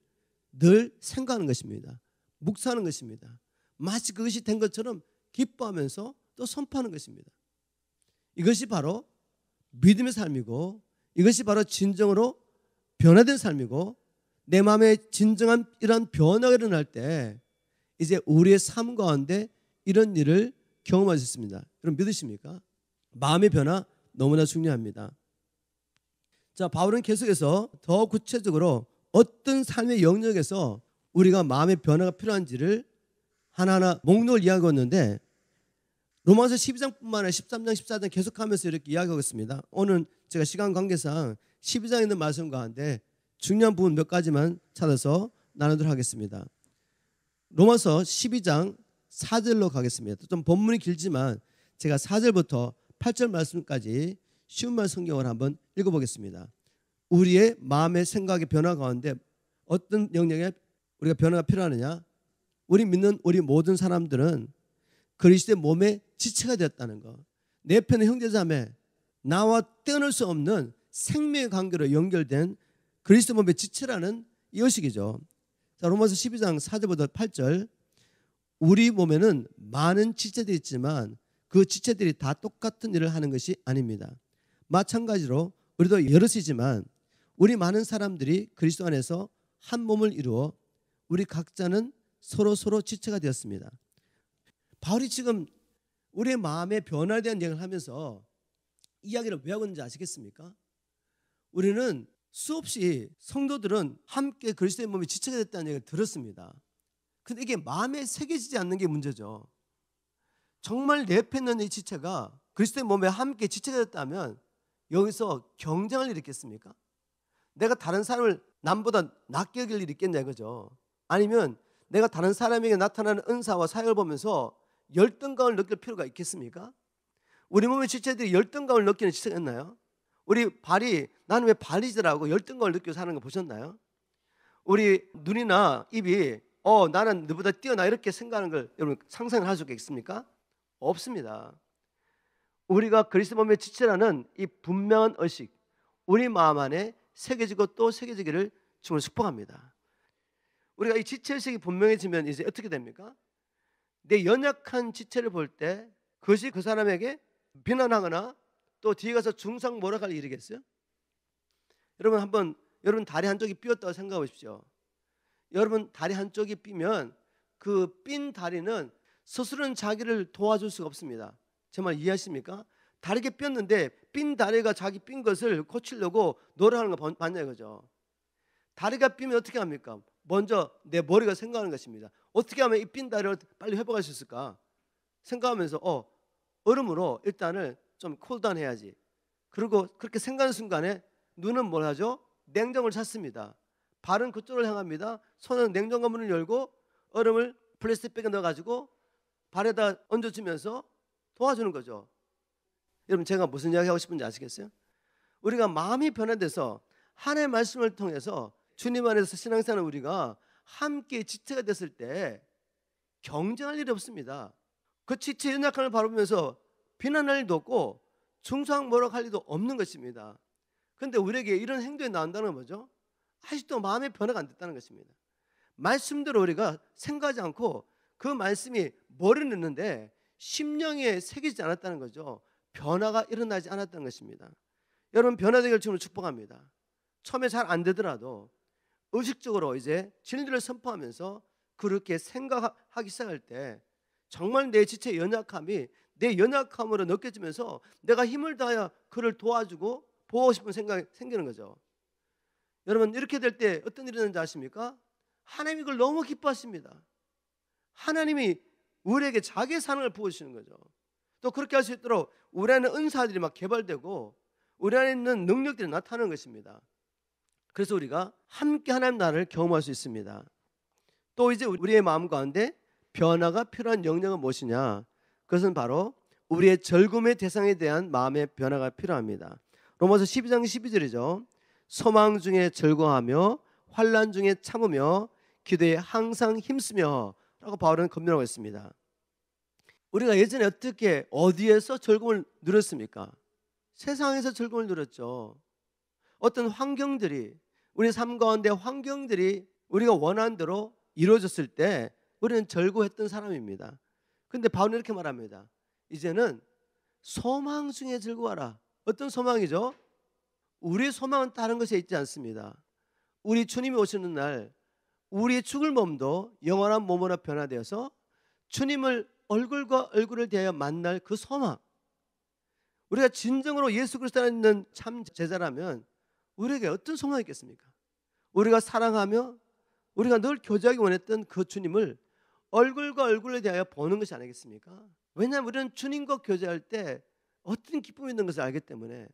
늘 생각하는 것입니다. 묵상하는 것입니다. 마치 그것이 된 것처럼 기뻐하면서 또 선포하는 것입니다. 이것이 바로 믿음의 삶이고 이것이 바로 진정으로 변화된 삶이고 내 마음에 진정한 이런 변화가 일어날 때 이제 우리의 삶 가운데 이런 일을 경험할 수 있습니다. 여러분 믿으십니까? 마음의 변화 너무나 중요합니다. 자, 바울은 계속해서 더 구체적으로 어떤 삶의 영역에서 우리가 마음의 변화가 필요한지를 하나하나 목록을 이야기하고 있는데, 로마서 12장뿐만 아니라 13장, 14장 계속하면서 이렇게 이야기하고 있습니다. 오늘 제가 시간 관계상 12장에 있는 말씀 가운데 중요한 부분 몇 가지만 찾아서 나누도록 하겠습니다. 로마서 12장 4절로 가겠습니다. 좀 본문이 길지만 제가 4절부터 8절 말씀까지 쉬운 말 성경을 한번 읽어보겠습니다. 우리의 마음의 생각의 변화 가운데 어떤 영역에 우리가 변화가 필요하느냐? 우리 믿는 우리 모든 사람들은 그리스도의 몸의 지체가 되었다는 것. 내 편의 형제자매, 나와 떼어낼 수 없는 생명의 관계로 연결된 그리스도 몸의 지체라는 이 의식이죠. 자, 로마서 12장 4절부터 8절. 우리 몸에는 많은 지체들이 있지만 그 지체들이 다 똑같은 일을 하는 것이 아닙니다. 마찬가지로 우리도 여럿이지만 우리 많은 사람들이 그리스도 안에서 한 몸을 이루어 우리 각자는 서로 지체가 되었습니다. 바울이 지금 우리의 마음의 변화에 대한 얘기를 하면서 이야기를 왜 하고 있는지 아시겠습니까? 우리는 수없이 성도들은 함께 그리스도의 몸이 지체가 됐다는 얘기를 들었습니다. 근데 이게 마음에 새겨지지 않는 게 문제죠. 정말 내 옆에 있는 이 지체가 그리스도의 몸에 함께 지체가 됐다면 여기서 경쟁을 일으켰습니까? 내가 다른 사람을 남보다 낫게 여길 일이 있겠냐 이거죠. 아니면 내가 다른 사람에게 나타나는 은사와 사역을 보면서 열등감을 느낄 필요가 있겠습니까? 우리 몸의 지체들이 열등감을 느끼는 지체가 있나요? 우리 발이 나는 왜 발이지라고 열등감을 느끼고 사는 거 보셨나요? 우리 눈이나 입이 나는 너보다 뛰어나 이렇게 생각하는 걸 여러분 상상을 할 수가 있습니까? 없습니다. 우리가 그리스도 몸의 지체라는 이 분명한 의식, 우리 마음 안에 새겨지고 또 새겨지기를 주님을 축복합니다. 우리가 이 지체의식이 분명해지면 이제 어떻게 됩니까? 내 연약한 지체를 볼 때 그것이 그 사람에게 비난하거나 또 뒤에 가서 중상모략할 일이겠어요? 여러분 다리 한쪽이 삐었다고 생각해 보십시오. 여러분 다리 한쪽이 삐면 그 삔 다리는 스스로는 자기를 도와줄 수가 없습니다. 제 말 이해하십니까? 다리가 삐었는데 삔 다리가 자기 삔 것을 고치려고 노력하는 거 맞냐 이거죠. 다리가 삐면 어떻게 합니까? 먼저 내 머리가 생각하는 것입니다. 어떻게 하면 이 삔 다리를 빨리 회복할 수 있을까? 생각하면서 얼음으로 일단은 좀 쿨다운 해야지. 그리고 그렇게 생각하는 순간에 눈은 뭘 하죠? 냉정을 찾습니다. 발은 그쪽을 향합니다. 손은 냉정과 문을 열고 얼음을 플라스틱백에 넣어가지고 발에다 얹어주면서 도와주는 거죠. 여러분 제가 무슨 이야기 하고 싶은지 아시겠어요? 우리가 마음이 변화돼서 하나님의 말씀을 통해서 주님 안에서 신앙생활 우리가 함께 지체가 됐을 때 경쟁할 일이 없습니다. 그 지체의 연약함을 바라보면서 비난할 일도 없고 중상모략할 일도 없는 것입니다. 그런데 우리에게 이런 행동이 나온다는 건 뭐죠? 아직도 마음의 변화가 안 됐다는 것입니다. 말씀대로 우리가 생각하지 않고 그 말씀이 머리를 넣는데 심령에 새기지 않았다는 거죠. 변화가 일어나지 않았다는 것입니다. 여러분 변화되기를 주님으로 축복합니다. 처음에 잘 안 되더라도 의식적으로 이제 진리를 선포하면서 그렇게 생각하기 시작할 때 정말 내 지체의 연약함이 내 연약함으로 느껴지면서 내가 힘을 다하여 그를 도와주고 보호하고 싶은 생각이 생기는 거죠. 여러분 이렇게 될 때 어떤 일이 있는지 아십니까? 하나님이 이걸 너무 기뻐하십니다. 하나님이 우리에게 자기의 사랑을 부어주시는 거죠. 또 그렇게 할 수 있도록 우리 안에 은사들이 막 개발되고 우리 안에 있는 능력들이 나타나는 것입니다. 그래서 우리가 함께 하나님 나라를 경험할 수 있습니다. 또 이제 우리의 마음 가운데 변화가 필요한 영역은 무엇이냐? 그것은 바로 우리의 즐거움의 대상에 대한 마음의 변화가 필요합니다. 로마서 12장 12절이죠. 소망 중에 즐거워하며 환난 중에 참으며 기도에 항상 힘쓰며 라고 바울은 권면하고 있습니다. 우리가 예전에 어디에서 즐거움을 누렸습니까? 세상에서 즐거움을 누렸죠. 어떤 환경들이 우리 삶 가운데 환경들이 우리가 원하는 대로 이루어졌을 때 우리는 즐거워했던 사람입니다. 그런데 바울은 이렇게 말합니다. 이제는 소망 중에 즐거워하라. 어떤 소망이죠? 우리의 소망은 다른 것에 있지 않습니다. 우리 주님이 오시는 날 우리의 죽을 몸도 영원한 몸으로 변화되어서 주님을 얼굴과 얼굴을 대하여 만날 그 소망. 우리가 진정으로 예수 그리스도 안에 있는 참 제자라면 우리에게 어떤 소망이 있겠습니까? 우리가 사랑하며 우리가 늘 교제하기 원했던 그 주님을 얼굴과 얼굴에 대하여 보는 것이 아니겠습니까? 왜냐하면 우리는 주님과 교제할 때 어떤 기쁨이 있는 것을 알기 때문에,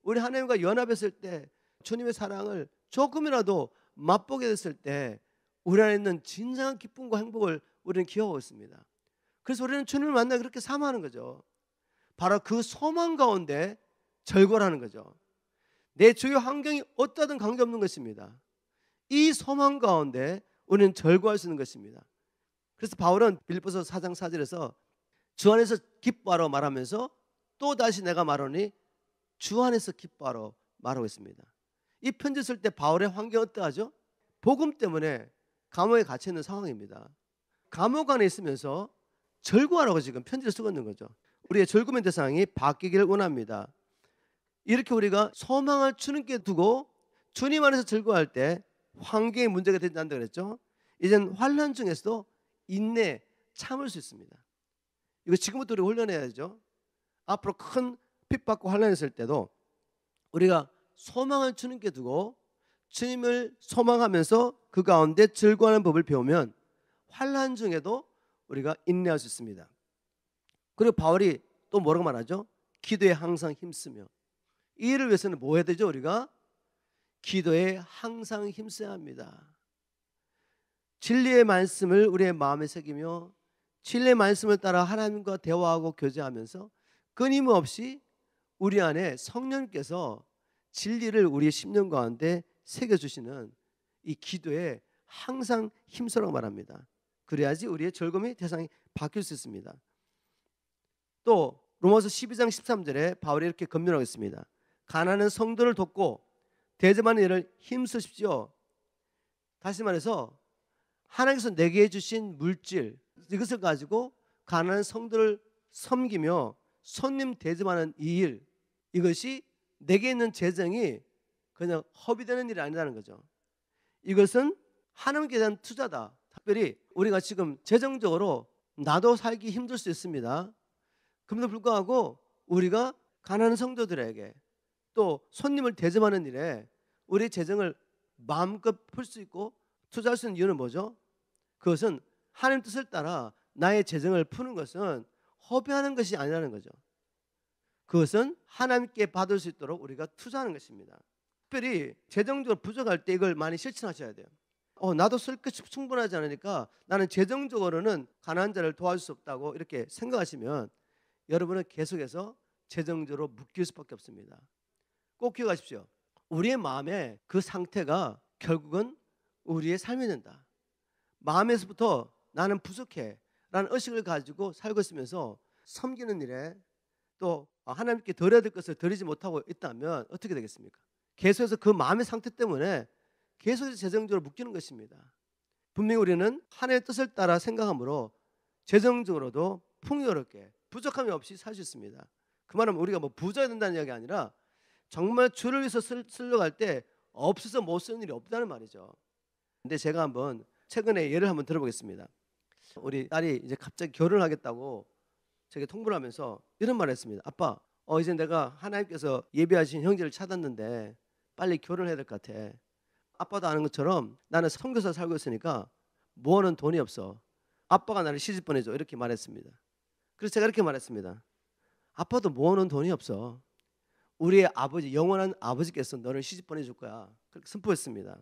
우리 하나님과 연합했을 때 주님의 사랑을 조금이라도 맛보게 됐을 때 우리 안에 있는 진정한 기쁨과 행복을 우리는 기억하고 있습니다. 그래서 우리는 주님을 만나 그렇게 사모하는 거죠. 바로 그 소망 가운데 절거라는 거죠. 내 주요 환경이 어떠든 관계없는 것입니다. 이 소망 가운데 우리는 절거할 수 있는 것입니다. 그래서 바울은 빌립보서 4장 4절에서 주 안에서 기뻐하라 말하면서 또 다시 내가 말하니 주 안에서 기뻐하라 말하고 있습니다. 이 편지 쓸 때 바울의 환경이 어떠하죠? 복음 때문에 감옥에 갇혀 있는 상황입니다. 감옥 안에 있으면서 절구하라고 지금 편지를 쓰고 있는 거죠. 우리의 절구의 대상이 바뀌기를 원합니다. 이렇게 우리가 소망을 주님께 두고 주님 안에서 절구할 때 환경에 문제가 되지 않는다 그랬죠. 이젠 환난 중에서도 인내, 참을 수 있습니다. 이거 지금부터 우리 훈련해야죠. 앞으로 큰 핍박과 환난이 있을 때도 우리가 소망을 주님께 두고 주님을 소망하면서 그 가운데 즐거워하는 법을 배우면 환난 중에도 우리가 인내할 수 있습니다. 그리고 바울이 또 뭐라고 말하죠? 기도에 항상 힘쓰며. 이 일을 위해서는 뭐 해야 되죠? 우리가 기도에 항상 힘써야 합니다. 진리의 말씀을 우리의 마음에 새기며 진리의 말씀을 따라 하나님과 대화하고 교제하면서 끊임없이 우리 안에 성령께서 진리를 우리의 심령 가운데 새겨주시는 이 기도에 항상 힘쓰라고 말합니다. 그래야지 우리의 즐거움의 대상이 바뀔 수 있습니다. 또 로마서 12장 13절에 바울이 이렇게 권면하고 있습니다. 가난한 성도를 돕고 대접하는 일을 힘쓰십시오. 다시 말해서 하나님께서 내게 주신 물질, 이것을 가지고 가난한 성도를 섬기며 손님 대접하는 이 일, 이것이 내게 있는 재정이 그냥 허비되는 일이 아니라는 거죠. 이것은 하나님께 대한 투자다. 특별히 우리가 지금 재정적으로 나도 살기 힘들 수 있습니다. 그럼에도 불구하고 우리가 가난한 성도들에게 또 손님을 대접하는 일에 우리 재정을 마음껏 풀 수 있고 투자할 수 있는 이유는 뭐죠? 그것은 하나님 뜻을 따라 나의 재정을 푸는 것은 허비하는 것이 아니라는 거죠. 그것은 하나님께 받을 수 있도록 우리가 투자하는 것입니다. 특별히 재정적으로 부족할 때 이걸 많이 실천하셔야 돼요. 나도 쓸 것이 충분하지 않으니까 나는 재정적으로는 가난한 자를 도와줄 수 없다고 이렇게 생각하시면 여러분은 계속해서 재정적으로 묶일 수밖에 없습니다. 꼭 기억하십시오. 우리의 마음의 그 상태가 결국은 우리의 삶이 된다. 마음에서부터 나는 부족해 라는 의식을 가지고 살고 있으면서 섬기는 일에 또 하나님께 드려야 될 것을 드리지 못하고 있다면 어떻게 되겠습니까? 계속해서 그 마음의 상태 때문에 계속해서 재정적으로 묶이는 것입니다. 분명히 우리는 하나님의 뜻을 따라 생각하므로 재정적으로도 풍요롭게 부족함이 없이 살 수 있습니다. 그 말은 우리가 뭐 부자가 된다는 이야기가 아니라 정말 주를 위해서 쓰려고 할 때 없어서 못 쓰는 일이 없다는 말이죠. 근데 제가 한번 최근에 예를 한번 들어보겠습니다. 우리 딸이 이제 갑자기 결혼을 하겠다고 제게 통보를 하면서 이런 말을 했습니다. 아빠, 이제 내가 하나님께서 예비하신 형제를 찾았는데 빨리 결혼해야 될 것 같아. 아빠도 아는 것처럼 나는 선교사 살고 있으니까 모아놓은 돈이 없어. 아빠가 나를 시집 보내줘. 이렇게 말했습니다. 그래서 제가 이렇게 말했습니다. 아빠도 모아놓은 돈이 없어. 우리의 아버지, 영원한 아버지께서 너를 시집 보내줄 거야. 그렇게 선포했습니다.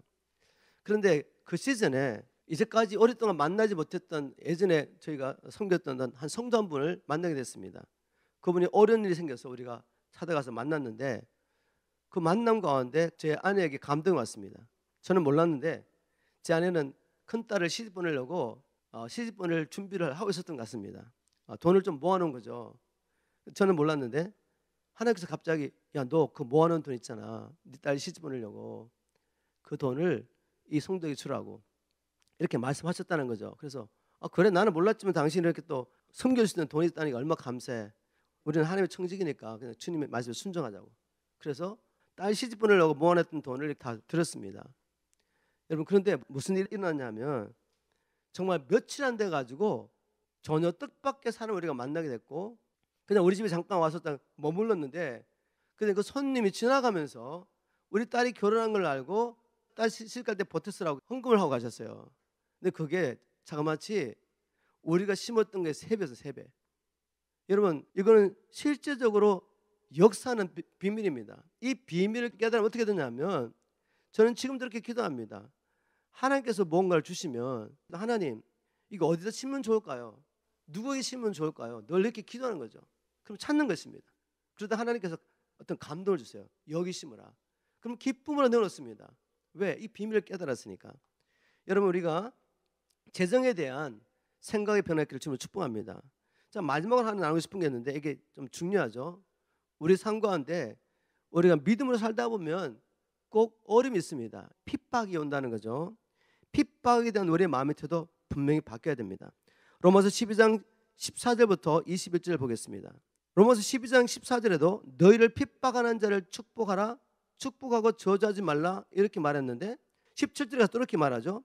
그런데 그 시즌에 이제까지 오랫동안 만나지 못했던 예전에 저희가 섬겼던 한 성도 한 분을 만나게 됐습니다. 그분이 어려운 일이 생겨서 우리가 찾아가서 만났는데 그 만남 가운데 제 아내에게 감동이 왔습니다. 저는 몰랐는데 제 아내는 큰딸을 시집 보내려고 시집 보낼 준비를 하고 있었던 것 같습니다. 돈을 좀 모아놓은 거죠. 저는 몰랐는데 하나님께서 갑자기 야, 너 그 모아놓은 돈 있잖아. 네 딸 시집 보내려고 그 돈을 이 성도에게 주라고 이렇게 말씀하셨다는 거죠. 그래서 그래 나는 몰랐지만 당신이 이렇게 또 섬길 수 있는 돈이 있다니까 얼마나 감사해. 우리는 하나님의 청직이니까 그냥 주님의 말씀에 순종하자고. 그래서 딸 시집 보내려고 모아놨던 돈을 다 드렸습니다. 여러분 그런데 무슨 일이 일어났냐면 정말 며칠 안 돼가지고 전혀 뜻밖의 사람을 우리가 만나게 됐고 그냥 우리 집에 잠깐 와서 딱 머물렀는데 근데 그 손님이 지나가면서 우리 딸이 결혼한 걸 알고 딸 시집갈 때 보태 쓰라고 헌금을 하고 가셨어요. 근데 그게 자그마치 우리가 심었던 게 3배에서 3배. 여러분, 이거는 실제적으로 역사하는 비밀입니다. 이 비밀을 깨달으면 어떻게 되냐면, 저는 지금도 이렇게 기도합니다. 하나님께서 뭔가를 주시면, 하나님 이거 어디다 심으면 좋을까요? 누구에게 심으면 좋을까요? 늘 이렇게 기도하는 거죠. 그럼 찾는 것입니다. 그러다 하나님께서 어떤 감동을 주세요. 여기 심으라. 그럼 기쁨으로 내놓습니다. 왜? 이 비밀을 깨달았으니까. 여러분, 우리가 재정에 대한 생각의 변화기를 주님을 축복합니다. 자, 마지막으로 하나 나누고 싶은 게 있는데, 이게 좀 중요하죠. 우리 삶 가운데 우리가 믿음으로 살다 보면 꼭 어려움이 있습니다. 핍박이 온다는 거죠. 핍박에 대한 우리의 마음의 태도 분명히 바뀌어야 됩니다. 로마서 12장 14절부터 21절 보겠습니다. 로마서 12장 14절에도 너희를 핍박하는 자를 축복하라, 축복하고 저주하지 말라, 이렇게 말했는데 17절에 가서 또 이렇게 말하죠.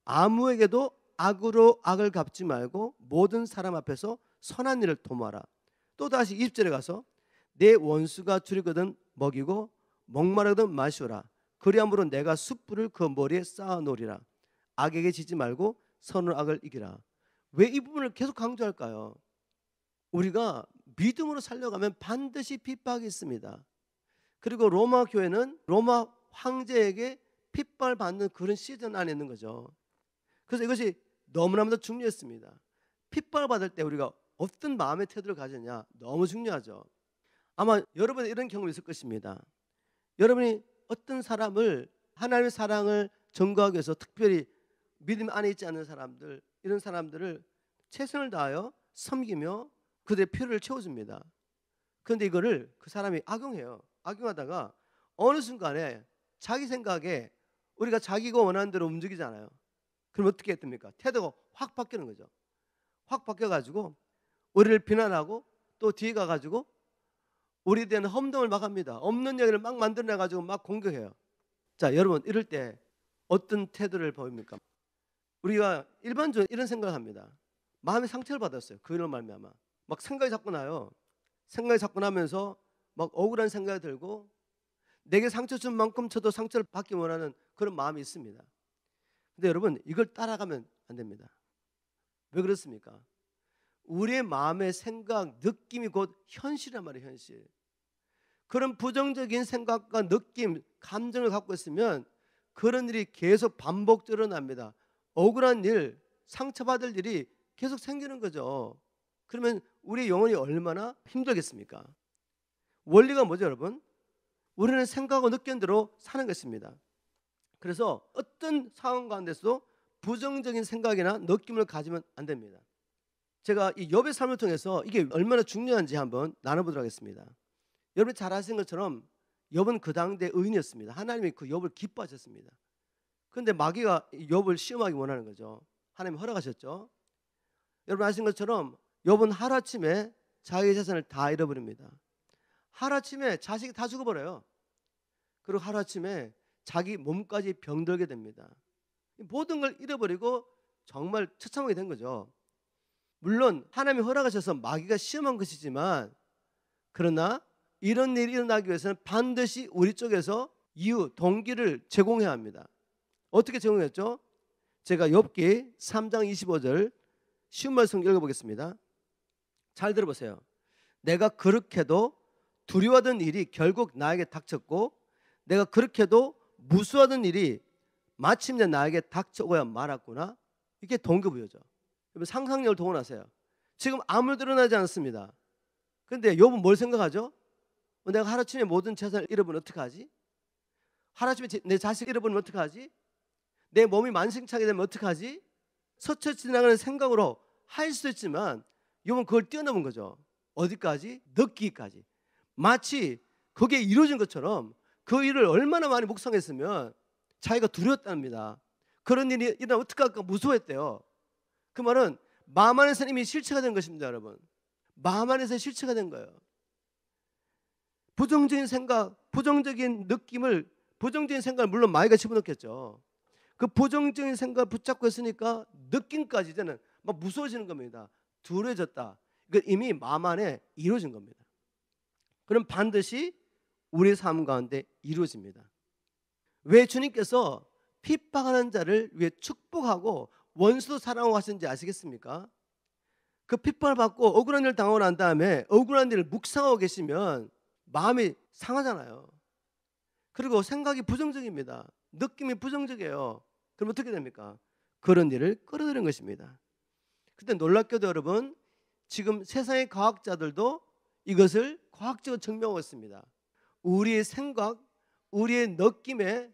아무에게도 악으로 악을 갚지 말고 모든 사람 앞에서 선한 일을 도모하라. 또 다시 20절에 가서 내 원수가 줄이거든 먹이고 목마르거든 마시오라. 그리함으로 내가 숯불을 그 머리에 쌓아 놓으리라. 악에게 지지 말고 선으로 악을 이기라. 왜 이 부분을 계속 강조할까요? 우리가 믿음으로 살려가면 반드시 핍박이 있습니다. 그리고 로마 교회는 로마 황제에게 핍박을 받는 그런 시즌 안에 있는 거죠. 그래서 이것이 너무나도 중요했습니다. 핍박을 받을 때 우리가 어떤 마음의 태도를 가졌냐, 너무 중요하죠. 아마 여러분이 이런 경험이 있을 것입니다. 여러분이 어떤 사람을, 하나님의 사랑을 전거하기 위해서 특별히 믿음 안에 있지 않는 사람들, 이런 사람들을 최선을 다하여 섬기며 그들의 필요를 채워줍니다. 그런데 이거를 그 사람이 악용해요. 악용하다가 어느 순간에 자기 생각에 우리가 자기가 원하는 대로 움직이잖아요. 그럼 어떻게 했습니까? 태도가 확 바뀌는 거죠. 확 바뀌어가지고 우리를 비난하고 또 뒤에 가가지고 우리에 대한 험담을 막 합니다. 없는 얘기를 막 만들어내가지고 막 공격해요. 자, 여러분, 이럴 때 어떤 태도를 보입니까? 우리가 일반적으로 이런 생각을 합니다. 마음의 상처를 받았어요. 그 일로 말미암아 막 생각이 자꾸 나요. 생각이 자꾸 나면서 막 억울한 생각이 들고 내게 상처 준 만큼 저도 상처를 받기 원하는 그런 마음이 있습니다. 근데 여러분, 이걸 따라가면 안 됩니다. 왜 그렇습니까? 우리의 마음의 생각, 느낌이 곧 현실이란 말이에요. 현실. 그런 부정적인 생각과 느낌, 감정을 갖고 있으면 그런 일이 계속 반복적으로 납니다. 억울한 일, 상처받을 일이 계속 생기는 거죠. 그러면 우리 영혼이 얼마나 힘들겠습니까? 원리가 뭐죠, 여러분? 우리는 생각하고 느끼는 대로 사는 것입니다. 그래서 어떤 상황 가운데서도 부정적인 생각이나 느낌을 가지면 안 됩니다. 제가 이 욥의 삶을 통해서 이게 얼마나 중요한지 한번 나눠보도록 하겠습니다. 여러분이 잘 아시는 것처럼 욥은 그 당대 의인이었습니다. 하나님이 그 욥을 기뻐하셨습니다. 그런데 마귀가 욥을 시험하기 원하는 거죠. 하나님이 허락하셨죠. 여러분 아시는 것처럼 욥은 하루아침에 자기 재산을 다 잃어버립니다. 하루아침에 자식이 다 죽어버려요. 그리고 하루아침에 자기 몸까지 병들게 됩니다. 모든 걸 잃어버리고 정말 처참하게 된 거죠. 물론 하나님이 허락하셔서 마귀가 시험한 것이지만, 그러나 이런 일이 일어나기 위해서는 반드시 우리 쪽에서 이유, 동기를 제공해야 합니다. 어떻게 제공했죠? 제가 욥기 3장 25절 쉬운 말씀 읽어보겠습니다. 잘 들어보세요. 내가 그렇게도 두려워하던 일이 결국 나에게 닥쳤고 내가 그렇게도 무수하던 일이 마침내 나에게 닥쳐오야 말았구나. 이게 동기부여죠. 상상력을 동원하세요. 지금 아무도 일어나지 않습니다. 그런데 욥은 뭘 생각하죠? 내가 하루아침에 모든 재산을 잃어버리면 어떡하지? 하루아침에 내 자식 잃어버리면 어떡하지? 내 몸이 만신창이 되면 어떡하지? 스쳐 지나가는 생각으로 할 수 있지만 욥은 그걸 뛰어넘은 거죠. 어디까지? 느끼기까지. 마치 그게 이루어진 것처럼 그 일을 얼마나 많이 묵상했으면 자기가 두려웠답니다. 그런 일이 일어나면 어떡할까 무서워했대요. 그 말은 마음 안에서 이미 실체가 된 것입니다. 여러분, 마음 안에서 실체가 된 거예요. 부정적인 생각, 부정적인 느낌을, 부정적인 생각을 물론 마귀가 집어넣겠죠. 그 부정적인 생각을 붙잡고 있으니까 느낌까지 이제는 막 무서워지는 겁니다. 두려워졌다. 이건 이미 마음 안에 이루어진 겁니다. 그럼 반드시 우리의 삶 가운데 이루어집니다. 왜 주님께서 핍박하는 자를 위해 축복하고 원수도 사랑하고 하시는지 아시겠습니까? 그 핍박을 받고 억울한 일을 당하고 난 다음에 억울한 일을 묵상하고 계시면 마음이 상하잖아요. 그리고 생각이 부정적입니다. 느낌이 부정적이에요. 그럼 어떻게 됩니까? 그런 일을 끌어들이는 것입니다. 근데 놀랍게도 여러분, 지금 세상의 과학자들도 이것을 과학적으로 증명하고 있습니다. 우리의 생각, 우리의 느낌에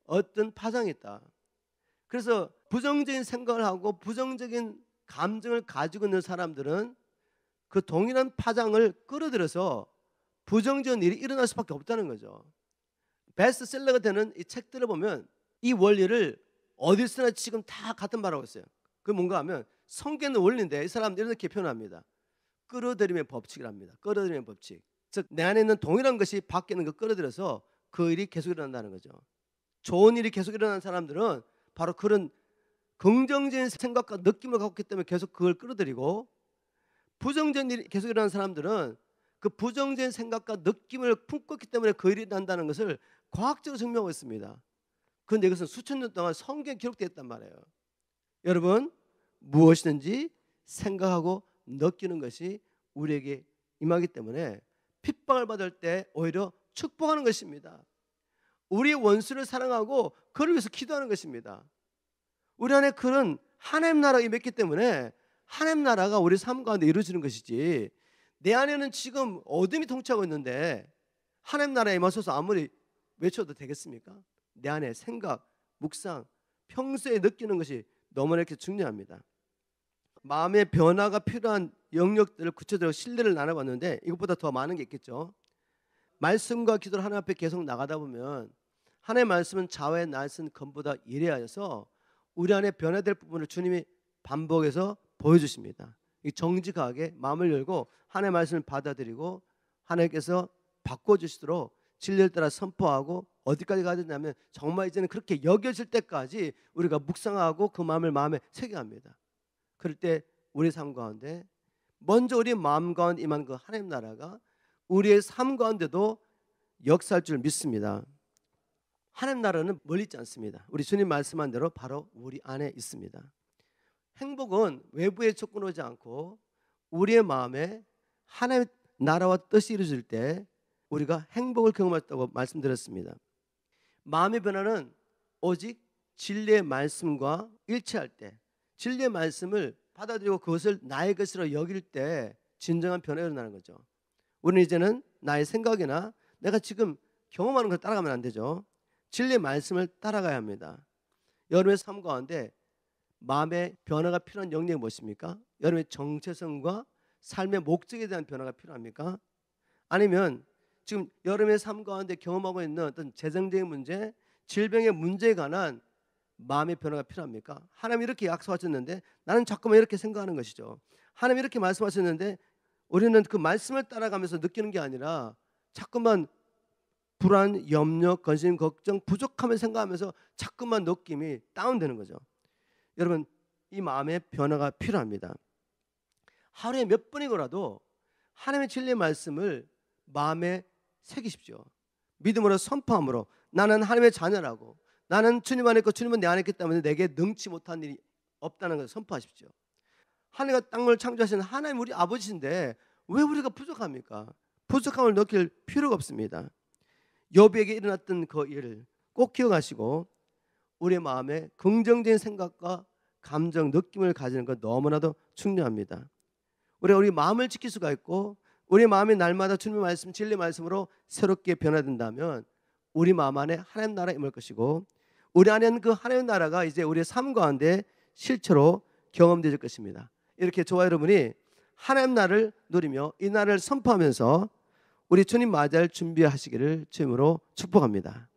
어떤 파장이 있다. 그래서 부정적인 생각을 하고 부정적인 감정을 가지고 있는 사람들은 그 동일한 파장을 끌어들여서 부정적인 일이 일어날 수밖에 없다는 거죠. 베스트셀러가 되는 이 책들을 보면 이 원리를 어디서나 지금 다 같은 말하고 있어요. 그게 뭔가 하면 성경의 원리인데 이 사람들은 이렇게 표현합니다. 끌어들임의 법칙을 합니다. 끌어들임의 법칙. 즉 내 안에 있는 동일한 것이 밖에 있는 걸 끌어들여서 그 일이 계속 일어난다는 거죠. 좋은 일이 계속 일어나는 사람들은 바로 그런 긍정적인 생각과 느낌을 갖고 있기 때문에 계속 그걸 끌어들이고, 부정적인 일이 계속 일어나는 사람들은 그 부정적인 생각과 느낌을 품고 있기 때문에 그 일이 난다는 것을 과학적으로 증명하고 있습니다. 그런데 이것은 수천 년 동안 성경에 기록되어 있단 말이에요. 여러분, 무엇이든지 생각하고 느끼는 것이 우리에게 임하기 때문에 핍박을 받을 때 오히려 축복하는 것입니다. 우리의 원수를 사랑하고 그를 위해서 기도하는 것입니다. 우리 안에 그런 하나님 나라가 임했기 때문에 하나님 나라가 우리 삶 가운데 이루어지는 것이지, 내 안에는 지금 어둠이 통치하고 있는데 하나님 나라에 임하소서 아무리 외쳐도 되겠습니까? 내 안에 생각, 묵상, 평소에 느끼는 것이 너무나 이렇게 중요합니다. 마음의 변화가 필요한 영역들을 구체적으로 신뢰를 나눠봤는데 이것보다 더 많은 게 있겠죠. 말씀과 기도를 하나님 앞에 계속 나가다 보면 하나님의 말씀은 자와의 낯은 검보다 예리하여서 우리 안에 변화될 부분을 주님이 반복해서 보여주십니다. 정직하게 마음을 열고 하나님의 말씀을 받아들이고 하나님께서 바꿔주시도록 진리를 따라 선포하고 어디까지 가야 되냐면 정말 이제는 그렇게 여겨질 때까지 우리가 묵상하고 그 마음을 마음에 새겨갑니다. 그럴 때 우리 삶 가운데 먼저 우리 마음 가운데 임한 그 하나님 나라가 우리의 삶 가운데도 역사할 줄 믿습니다. 하나님 나라는 멀리 있지 않습니다. 우리 주님 말씀한 대로 바로 우리 안에 있습니다. 행복은 외부에 접근하지 않고 우리의 마음에 하나님의 나라와 뜻이 이루어질 때 우리가 행복을 경험했다고 말씀드렸습니다. 마음의 변화는 오직 진리의 말씀과 일치할 때, 진리의 말씀을 받아들이고 그것을 나의 것으로 여길 때 진정한 변화가 일어나는 거죠. 우리는 이제는 나의 생각이나 내가 지금 경험하는 걸 따라가면 안 되죠. 진리의 말씀을 따라가야 합니다. 여러분의 삶 가운데 마음의 변화가 필요한 영역이 무엇입니까? 여러분의 정체성과 삶의 목적에 대한 변화가 필요합니까? 아니면 지금 여러분의 삶 가운데 경험하고 있는 어떤 재정적인 문제, 질병의 문제에 관한 마음의 변화가 필요합니까? 하나님이 이렇게 약속하셨는데 나는 자꾸만 이렇게 생각하는 것이죠. 하나님이 이렇게 말씀하셨는데 우리는 그 말씀을 따라가면서 느끼는 게 아니라 자꾸만 불안, 염려, 근심, 걱정, 부족함을 생각하면서 자꾸만 느낌이 다운되는 거죠. 여러분, 이 마음의 변화가 필요합니다. 하루에 몇 번이고라도 하나님의 진리의 말씀을 마음에 새기십시오. 믿음으로 선포함으로 나는 하나님의 자녀라고, 나는 주님 안에 있고 주님은 내 안에 있기 때문에 내게 능치 못한 일이 없다는 것을 선포하십시오. 하늘과 땅을 창조하시는 하나님 우리 아버지신데 왜 우리가 부족합니까? 부족함을 느낄 필요가 없습니다. 욥에게 일어났던 그 일을 꼭 기억하시고 우리의 마음에 긍정적인 생각과 감정, 느낌을 가지는 것 너무나도 중요합니다. 우리 마음을 지킬 수가 있고 우리 마음이 날마다 주님의 말씀, 진리의 말씀으로 새롭게 변화된다면 우리 마음 안에 하나님 나라가 임할 것이고 우리 안에는 그 하나님 나라가 이제 우리의 삶 가운데 실체로 경험될 것입니다. 이렇게 저와 여러분이 하나님 나라를 누리며 이 나라를 선포하면서 우리 주님 맞이할 준비하시기를 주님으로 축복합니다.